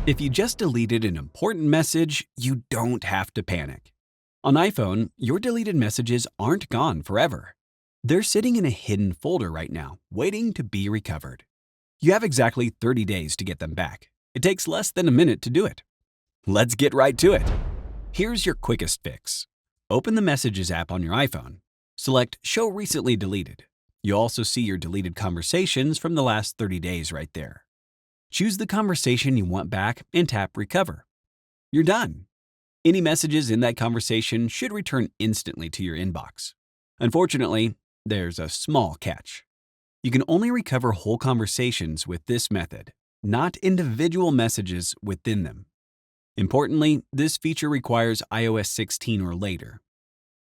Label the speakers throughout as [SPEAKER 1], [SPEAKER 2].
[SPEAKER 1] If you just deleted an important message, you don't have to panic. On iPhone, your deleted messages aren't gone forever. They're sitting in a hidden folder right now, waiting to be recovered. You have exactly 30 days to get them back. It takes less than a minute to do it. Let's get right to it. Here's your quickest fix. Open the Messages app on your iPhone. Select Show Recently Deleted. You'll also see your deleted conversations from the last 30 days right there. Choose the conversation you want back and tap Recover. You're done. Any messages in that conversation should return instantly to your inbox. Unfortunately, there's a small catch. You can only recover whole conversations with this method, not individual messages within them. Importantly, this feature requires iOS 16 or later.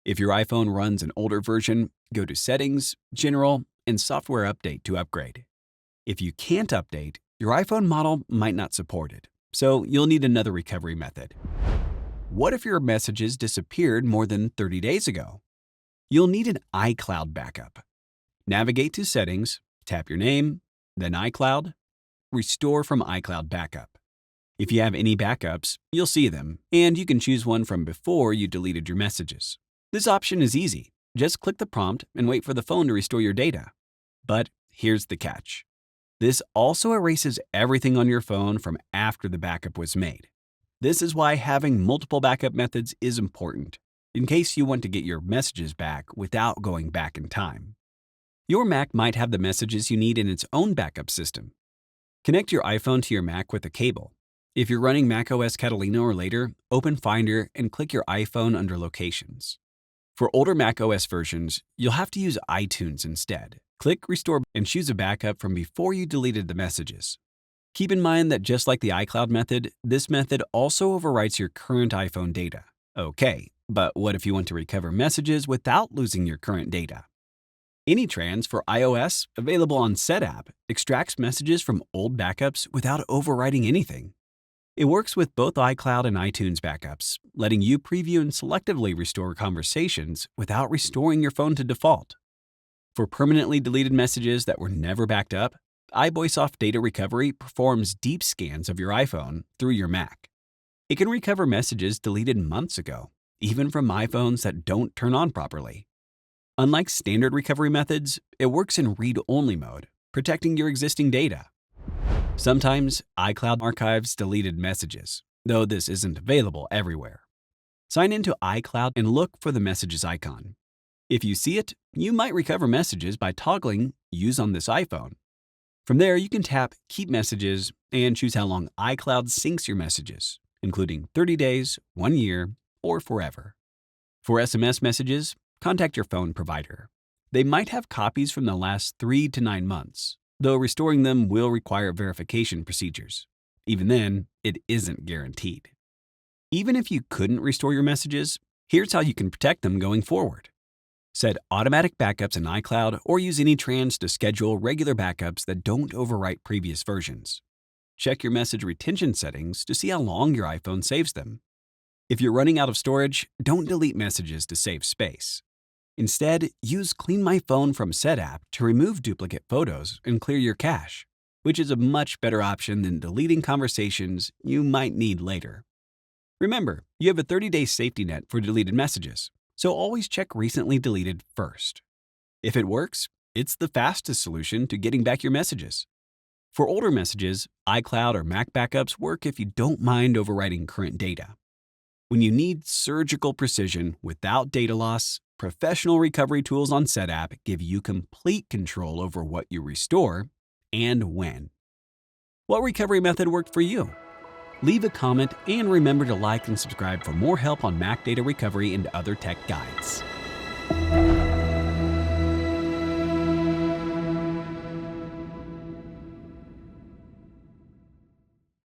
[SPEAKER 1] If your iPhone runs an older version, go to Settings, General, and Software Update to upgrade. If you can't update, your iPhone model might not support it, so you'll need another recovery method. What if your messages disappeared more than 30 days ago? You'll need an iCloud backup. Navigate to Settings, tap your name, then iCloud, Restore from iCloud Backup. If you have any backups, you'll see them, and you can choose one from before you deleted your messages. This option is easy. Just click the prompt and wait for the phone to restore your data. But here's the catch. This also erases everything on your phone from after the backup was made. This is why having multiple backup methods is important, in case you want to get your messages back without going back in time. Your Mac might have the messages you need in its own backup system. Connect your iPhone to your Mac with a cable. If you're running macOS Catalina or later, open Finder and click your iPhone under Locations. For older macOS versions, you'll have to use iTunes instead. Click Restore and choose a backup from before you deleted the messages. Keep in mind that just like the iCloud method, this method also overwrites your current iPhone data. Okay, but what if you want to recover messages without losing your current data? AnyTrans for iOS, available on SetApp, extracts messages from old backups without overwriting anything. It works with both iCloud and iTunes backups, letting you preview and selectively restore conversations without restoring your phone to default. For permanently deleted messages that were never backed up, iBoysoft Data Recovery performs deep scans of your iPhone through your Mac. It can recover messages deleted months ago, even from iPhones that don't turn on properly. Unlike standard recovery methods, it works in read-only mode, protecting your existing data. Sometimes iCloud archives deleted messages, though this isn't available everywhere. Sign into iCloud and look for the messages icon. If you see it, you might recover messages by toggling Use on this iPhone. From there, you can tap Keep Messages and choose how long iCloud syncs your messages, including 30 days, 1 year, or forever. For SMS messages, contact your phone provider. They might have copies from the last 3 to 9 months, though restoring them will require verification procedures. Even then, it isn't guaranteed. Even if you couldn't restore your messages, here's how you can protect them going forward. Set automatic backups in iCloud or use AnyTrans to schedule regular backups that don't overwrite previous versions. Check your message retention settings to see how long your iPhone saves them. If you're running out of storage, don't delete messages to save space. Instead, use Clean My Phone from SetApp to remove duplicate photos and clear your cache, which is a much better option than deleting conversations you might need later. Remember, you have a 30-day safety net for deleted messages, so always check recently deleted first. If it works, it's the fastest solution to getting back your messages. For older messages, iCloud or Mac backups work if you don't mind overwriting current data. When you need surgical precision without data loss, professional recovery tools on SetApp give you complete control over what you restore and when. What recovery method worked for you? Leave a comment and remember to like and subscribe for more help on Mac data recovery and other tech guides.